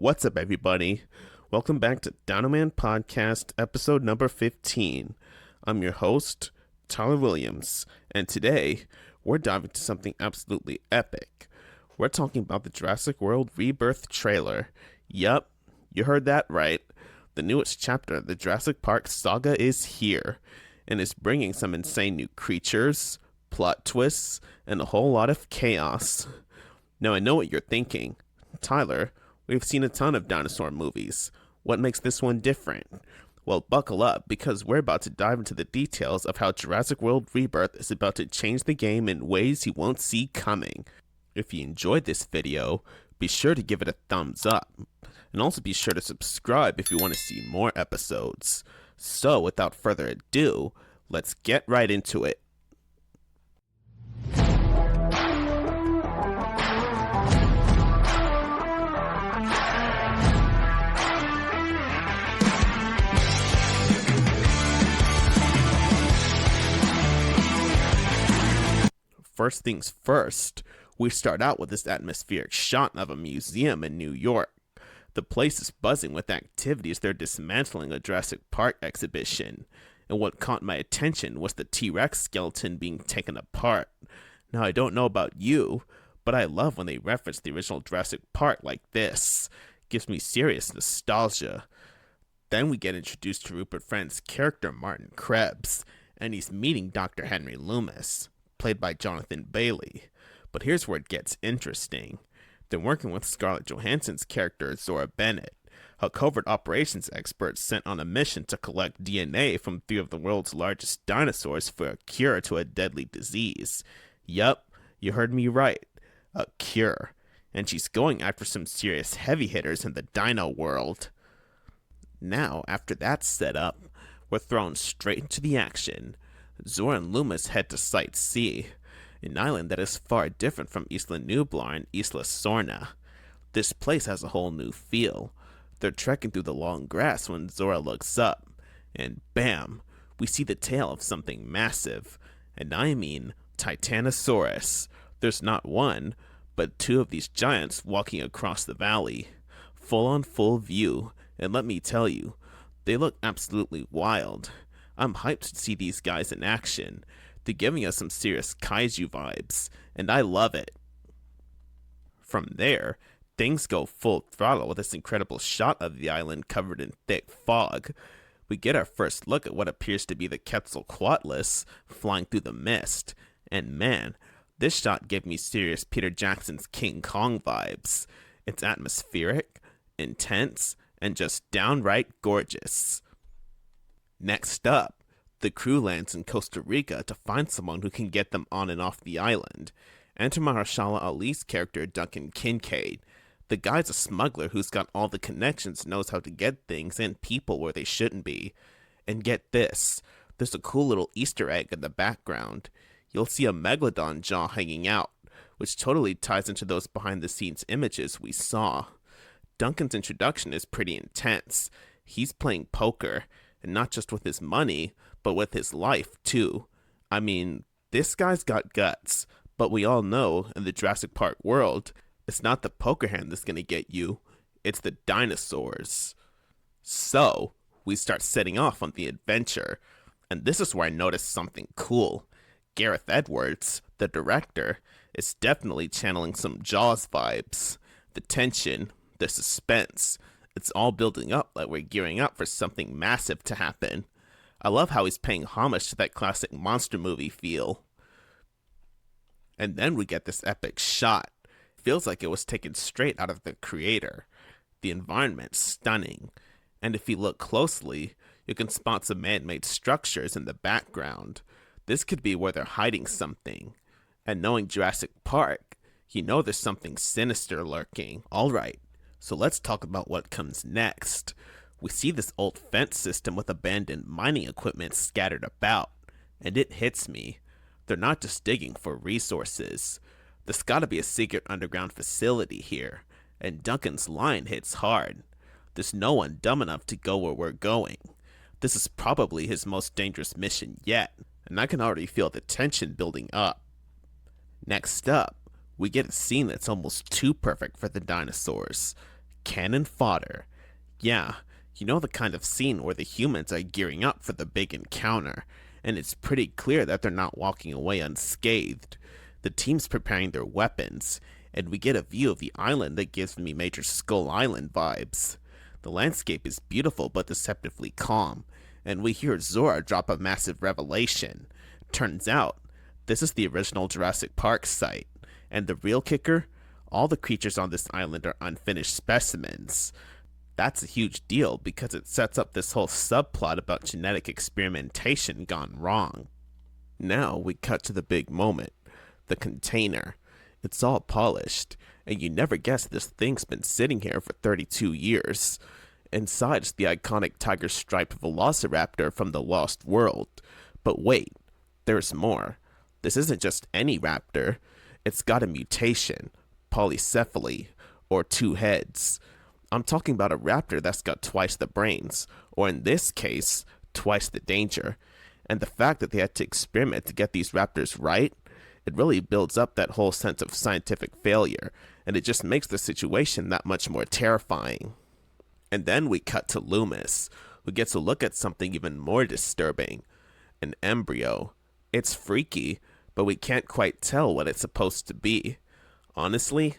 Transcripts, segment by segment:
What's up, everybody? Welcome back to Dino Man Podcast, episode number 15. I'm your host, Tyler Williams, and today we're diving into something absolutely epic. We're talking about the Jurassic World Rebirth trailer. Yup, you heard that right. The newest chapter of the Jurassic Park saga is here, and is bringing some insane new creatures, plot twists, and a whole lot of chaos. Now, I know what you're thinking. Tyler, we've seen a ton of dinosaur movies. What makes this one different? Well, buckle up, because we're about to dive into the details of how Jurassic World Rebirth is about to change the game in ways you won't see coming. If you enjoyed this video, be sure to give it a thumbs up. And also be sure to subscribe if you want to see more episodes. So, without further ado, let's get right into it. First things first, we start out with this atmospheric shot of a museum in New York. The place is buzzing with activities. They're dismantling a Jurassic Park exhibition. And what caught my attention was the T-Rex skeleton being taken apart. Now, I don't know about you, but I love when they reference the original Jurassic Park like this. Gives me serious nostalgia. Then we get introduced to Rupert Friend's character Martin Krebs, and he's meeting Dr. Henry Loomis, played by Jonathan Bailey. But here's where it gets interesting. They're working with Scarlett Johansson's character Zora Bennett, a covert operations expert sent on a mission to collect DNA from 3 of the world's largest dinosaurs for a cure to a deadly disease. Yup, you heard me right. A cure. And she's going after some serious heavy hitters in the dino world. Now, after that's set up, we're thrown straight into the action. Zora and Loomis head to Site C, an island that is far different from Isla Nublar and Isla Sorna. This place has a whole new feel. They're trekking through the long grass when Zora looks up, and bam, we see the tail of something massive, and I mean Titanosaurus. There's not one, but 2 of these giants walking across the valley, full on full view, and let me tell you, they look absolutely wild. I'm hyped to see these guys in action. They're giving us some serious kaiju vibes, and I love it. From there, things go full throttle with this incredible shot of the island covered in thick fog. We get our first look at what appears to be the Quetzalcoatlus flying through the mist, and man, this shot gave me serious Peter Jackson's King Kong vibes. It's atmospheric, intense, and just downright gorgeous. Next up, the crew lands in Costa Rica to find someone who can get them on and off the island. Enter Mahershala Ali's character Duncan Kincaid. The guy's a smuggler who's got all the connections, knows how to get things and people where they shouldn't be. And get this, there's a cool little Easter egg in the background. You'll see a megalodon jaw hanging out, which totally ties into those behind-the-scenes images we saw. Duncan's introduction is pretty intense. He's playing poker, and not just with his money, but with his life, too. I mean, this guy's got guts, but we all know, in the Jurassic Park world, it's not the poker hand that's gonna get you, it's the dinosaurs. So, we start setting off on the adventure, and this is where I noticed something cool. Gareth Edwards, the director, is definitely channeling some Jaws vibes. The tension, the suspense, it's all building up like we're gearing up for something massive to happen. I love how he's paying homage to that classic monster movie feel. And then we get this epic shot. Feels like it was taken straight out of the creator. The environment's stunning. And if you look closely, you can spot some man-made structures in the background. This could be where they're hiding something. And knowing Jurassic Park, you know there's something sinister lurking. Alright. So let's talk about what comes next. We see this old fence system with abandoned mining equipment scattered about, and it hits me. They're not just digging for resources. There's gotta be a secret underground facility here, and Duncan's line hits hard. There's no one dumb enough to go where we're going. This is probably his most dangerous mission yet, and I can already feel the tension building up. Next up, we get a scene that's almost too perfect for the dinosaurs. Cannon fodder. Yeah, you know the kind of scene where the humans are gearing up for the big encounter, and it's pretty clear that they're not walking away unscathed. The team's preparing their weapons, and we get a view of the island that gives me major Skull Island vibes. The landscape is beautiful but deceptively calm, and we hear Zora drop a massive revelation. Turns out, this is the original Jurassic Park site, and the real kicker? All the creatures on this island are unfinished specimens. That's a huge deal because it sets up this whole subplot about genetic experimentation gone wrong. Now we cut to the big moment, the container. It's all polished, and you never guess this thing's been sitting here for 32 years. Inside's the iconic tiger-striped velociraptor from the Lost World. But wait, there's more. This isn't just any raptor. It's got a mutation, polycephaly, or two heads. I'm talking about a raptor that's got twice the brains, or in this case, twice the danger. And the fact that they had to experiment to get these raptors right, it really builds up that whole sense of scientific failure, and it just makes the situation that much more terrifying. And then we cut to Loomis, who gets a look at something even more disturbing, an embryo. It's freaky, but we can't quite tell what it's supposed to be. Honestly, it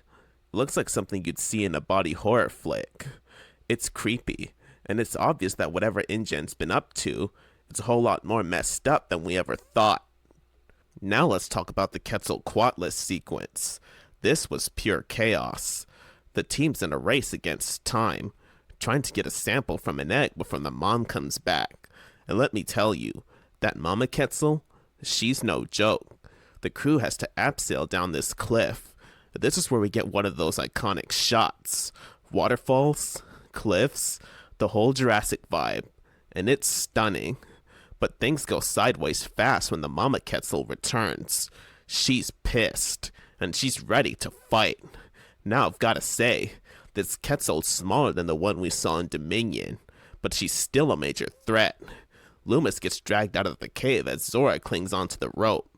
looks like something you'd see in a body horror flick. It's creepy, and it's obvious that whatever InGen's been up to, it's a whole lot more messed up than we ever thought. Now let's talk about the Quetzalcoatlus sequence. This was pure chaos. The team's in a race against time, trying to get a sample from an egg before the mom comes back. And let me tell you, that Mama Quetzal, she's no joke. The crew has to abseil down this cliff. This is where we get one of those iconic shots. Waterfalls, cliffs, the whole Jurassic vibe. And it's stunning. But things go sideways fast when the Mama Quetzal returns. She's pissed, and she's ready to fight. Now I've gotta say, this Quetzal's smaller than the one we saw in Dominion, but she's still a major threat. Loomis gets dragged out of the cave as Zora clings onto the rope.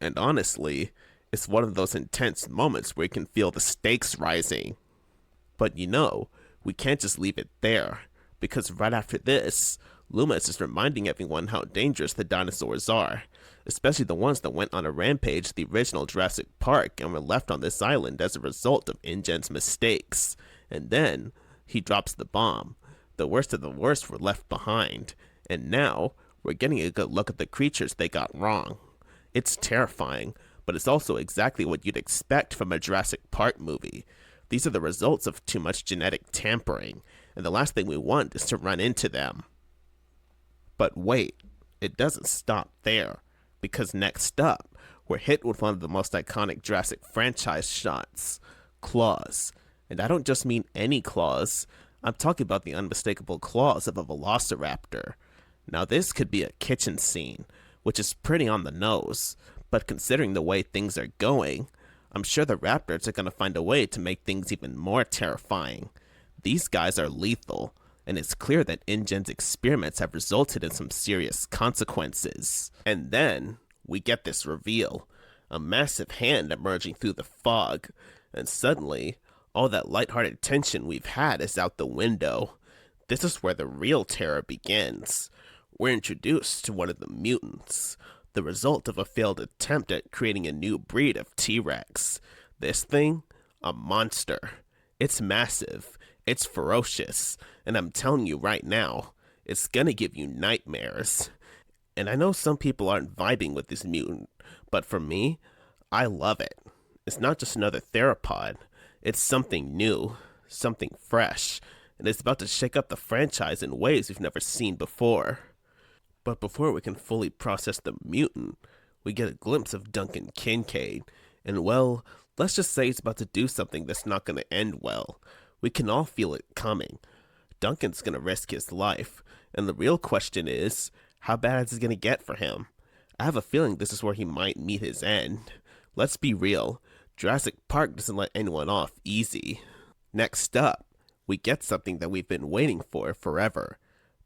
And honestly, it's one of those intense moments where you can feel the stakes rising. But you know, we can't just leave it there, because right after this, Loomis is reminding everyone how dangerous the dinosaurs are, especially the ones that went on a rampage to the original Jurassic Park and were left on this island as a result of InGen's mistakes. And then, he drops the bomb. The worst of the worst were left behind, and now, we're getting a good look at the creatures they got wrong. It's terrifying, but it's also exactly what you'd expect from a Jurassic Park movie. These are the results of too much genetic tampering, and the last thing we want is to run into them. But wait, it doesn't stop there, because next up, we're hit with one of the most iconic Jurassic franchise shots, claws. And I don't just mean any claws, I'm talking about the unmistakable claws of a velociraptor. Now this could be a kitchen scene, which is pretty on the nose, but considering the way things are going, I'm sure the raptors are going to find a way to make things even more terrifying. These guys are lethal, and it's clear that InGen's experiments have resulted in some serious consequences. And then, we get this reveal, a massive hand emerging through the fog, and suddenly, all that lighthearted tension we've had is out the window. This is where the real terror begins. We're introduced to one of the mutants, the result of a failed attempt at creating a new breed of T-Rex. This thing? A monster. It's massive. It's ferocious, and I'm telling you right now, it's gonna give you nightmares. And I know some people aren't vibing with this mutant, but for me, I love it. It's not just another theropod, it's something new, something fresh, and it's about to shake up the franchise in ways we've never seen before. But before we can fully process the mutant, we get a glimpse of Duncan Kincaid, and well, let's just say he's about to do something that's not gonna end well. We can all feel it coming. Duncan's gonna risk his life, and the real question is, how bad is it gonna get for him? I have a feeling this is where he might meet his end. Let's be real, Jurassic Park doesn't let anyone off easy. Next up, we get something that we've been waiting for forever.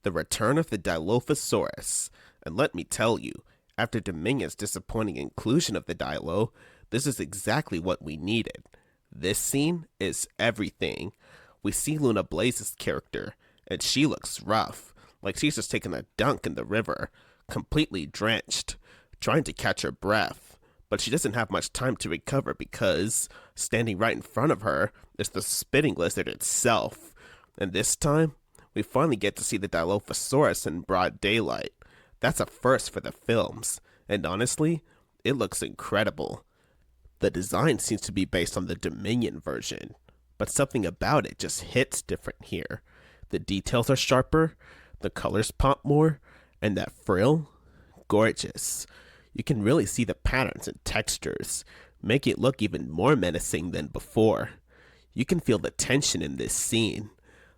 The return of the Dilophosaurus. And let me tell you, after Dominion's disappointing inclusion of the Dilo, this is exactly what we needed. This scene is everything. We see Luna Blaze's character, and she looks rough, like she's just taken a dunk in the river, completely drenched, trying to catch her breath. But she doesn't have much time to recover because standing right in front of her is the spitting lizard itself. And this time, we finally get to see the Dilophosaurus in broad daylight. That's a first for the films, and honestly, it looks incredible. The design seems to be based on the Dominion version, but something about it just hits different here. The details are sharper, the colors pop more, and that frill? Gorgeous. You can really see the patterns and textures, make it look even more menacing than before. You can feel the tension in this scene.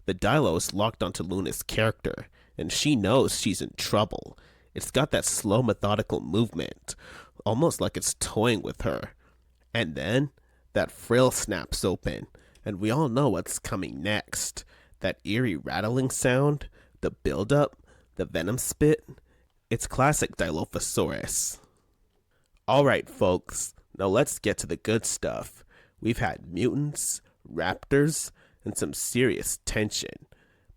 The Dilo is locked onto Luna's character, and she knows she's in trouble. It's got that slow, methodical movement, almost like it's toying with her. And then, that frill snaps open, and we all know what's coming next. That eerie rattling sound, the buildup, the venom spit. It's classic Dilophosaurus. Alright folks, now let's get to the good stuff. We've had mutants, raptors, and some serious tension.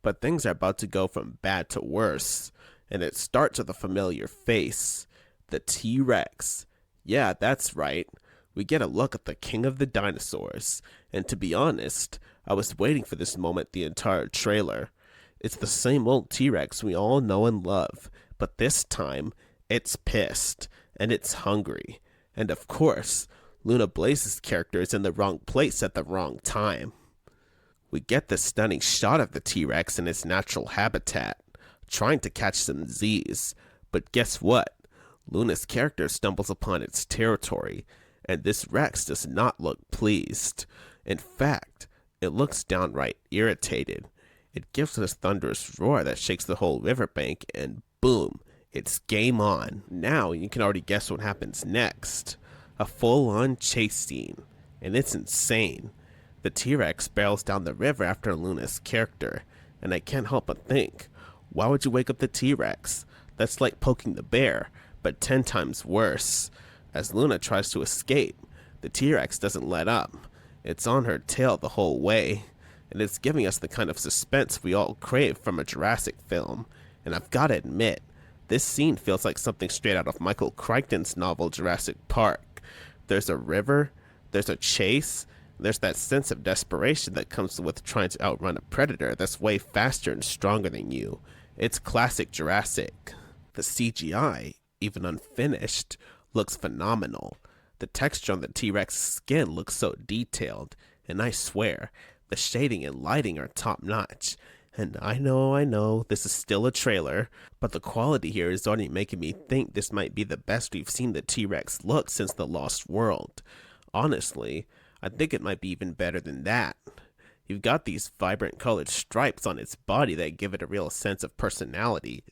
But things are about to go from bad to worse, and it starts with a familiar face. The T-Rex. Yeah, that's right. We get a look at the king of the dinosaurs, and to be honest, I was waiting for this moment the entire trailer. It's the same old T-Rex we all know and love, but this time, it's pissed, and it's hungry. And of course, Luna Blaze's character is in the wrong place at the wrong time. We get this stunning shot of the T-Rex in its natural habitat, trying to catch some Z's, but guess what? Luna's character stumbles upon its territory, and this Rex does not look pleased. In fact, it looks downright irritated. It gives this thunderous roar that shakes the whole riverbank, and boom, it's game on. Now you can already guess what happens next. A full-on chase scene, and it's insane. The T-Rex barrels down the river after Luna's character, and I can't help but think, why would you wake up the T-Rex? That's like poking the bear, but 10 times worse. As Luna tries to escape, the T-Rex doesn't let up. It's on her tail the whole way, and it's giving us the kind of suspense we all crave from a Jurassic film. And I've gotta admit, this scene feels like something straight out of Michael Crichton's novel Jurassic Park. There's a river, there's a chase, there's that sense of desperation that comes with trying to outrun a predator that's way faster and stronger than you. It's classic Jurassic. The CGI, even unfinished, looks phenomenal. The texture on the T-Rex's skin looks so detailed, and I swear, the shading and lighting are top notch. And I know, this is still a trailer, but the quality here is already making me think this might be the best we've seen the T-Rex look since The Lost World. Honestly, I think it might be even better than that. You've got these vibrant colored stripes on its body that give it a real sense of personality.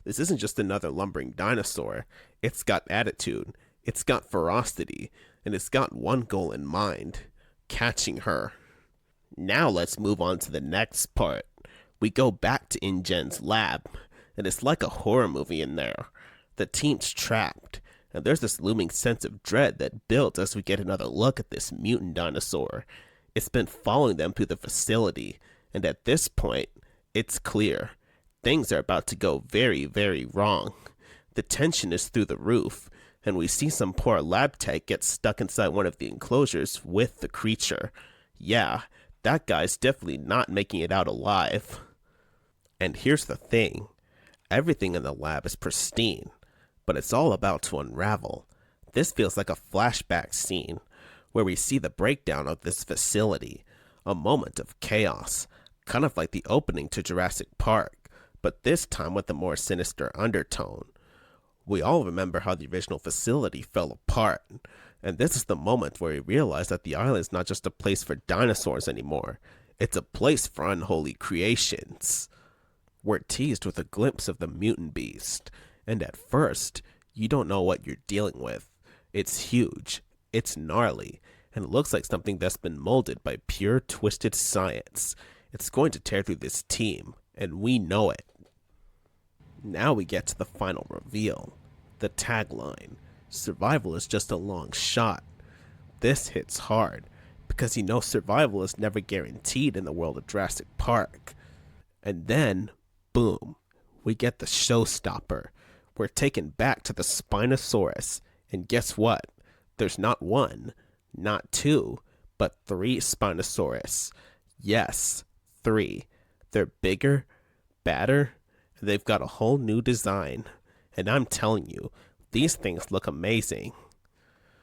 This isn't just another lumbering dinosaur. It's got attitude, it's got ferocity, and it's got one goal in mind: catching her. Now let's move on to the next part. We go back to InGen's lab, and it's like a horror movie in there. The team's trapped, and there's this looming sense of dread that builds as we get another look at this mutant dinosaur. It's been following them through the facility, and at this point, it's clear. Things are about to go very, very wrong. The tension is through the roof, and we see some poor lab tech get stuck inside one of the enclosures with the creature. Yeah, that guy's definitely not making it out alive. And here's the thing. Everything in the lab is pristine, but it's all about to unravel. This feels like a flashback scene, where we see the breakdown of this facility, a moment of chaos, kind of like the opening to Jurassic Park, but this time with a more sinister undertone. We all remember how the original facility fell apart, and this is the moment where we realize that the island is not just a place for dinosaurs anymore, it's a place for unholy creations. We're teased with a glimpse of the mutant beast, and at first, you don't know what you're dealing with. It's huge, it's gnarly, and it looks like something that's been molded by pure twisted science. It's going to tear through this team, and we know it. Now we get to the final reveal. The tagline, "Survival is just a long shot." This hits hard, because you know survival is never guaranteed in the world of Jurassic Park. And then, boom, we get the showstopper. We're taken back to the Spinosaurus, and guess what? There's not one, not two, but 3 Spinosaurus. Yes, 3. They're bigger, badder, and they've got a whole new design. And I'm telling you, these things look amazing.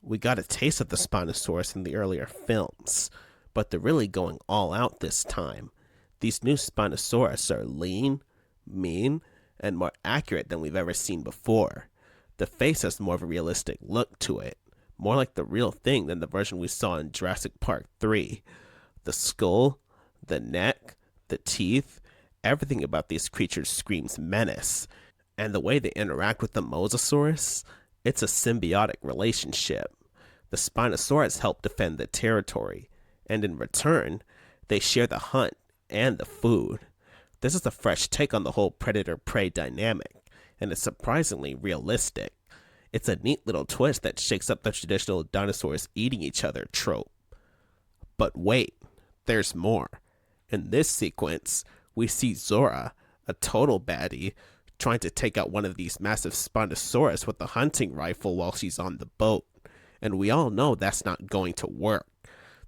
We got a taste of the Spinosaurus in the earlier films, but they're really going all out this time. These new Spinosaurus are lean, mean, and more accurate than we've ever seen before. The face has more of a realistic look to it, more like the real thing than the version we saw in Jurassic Park 3. The skull, the neck, the teeth, everything about these creatures screams menace. And the way they interact with the Mosasaurus, it's a symbiotic relationship. The Spinosaurus help defend the territory, and in return, they share the hunt and the food. This is a fresh take on the whole predator-prey dynamic, and it's surprisingly realistic. It's a neat little twist that shakes up the traditional dinosaurs eating each other trope. But wait, there's more. In this sequence, we see Zora, a total baddie, trying to take out one of these massive Spinosaurus with a hunting rifle while she's on the boat. And we all know that's not going to work.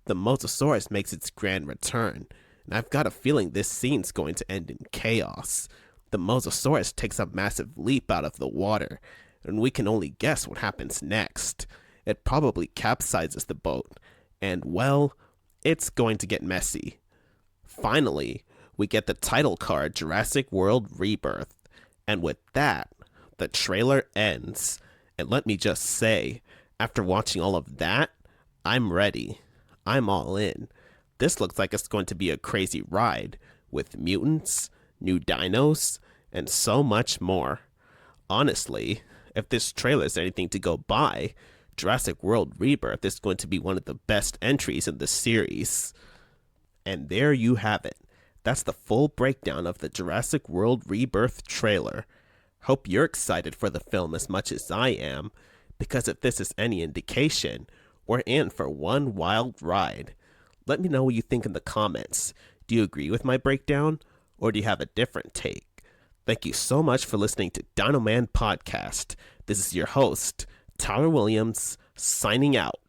The Mosasaurus makes its grand return, and I've got a feeling this scene's going to end in chaos. The Mosasaurus takes a massive leap out of the water, and we can only guess what happens next. It probably capsizes the boat, and well, it's going to get messy. Finally, we get the title card Jurassic World Rebirth, and with that, the trailer ends. And let me just say, after watching all of that, I'm ready. I'm all in. This looks like it's going to be a crazy ride, with mutants, new dinos, and so much more. Honestly, if this trailer is anything to go by, Jurassic World Rebirth is going to be one of the best entries in the series. And there you have it. That's the full breakdown of the Jurassic World Rebirth trailer. Hope you're excited for the film as much as I am, because if this is any indication, we're in for one wild ride. Let me know what you think in the comments. Do you agree with my breakdown, or do you have a different take? Thank you so much for listening to Dino Man Podcast. This is your host, Tyler Williams, signing out.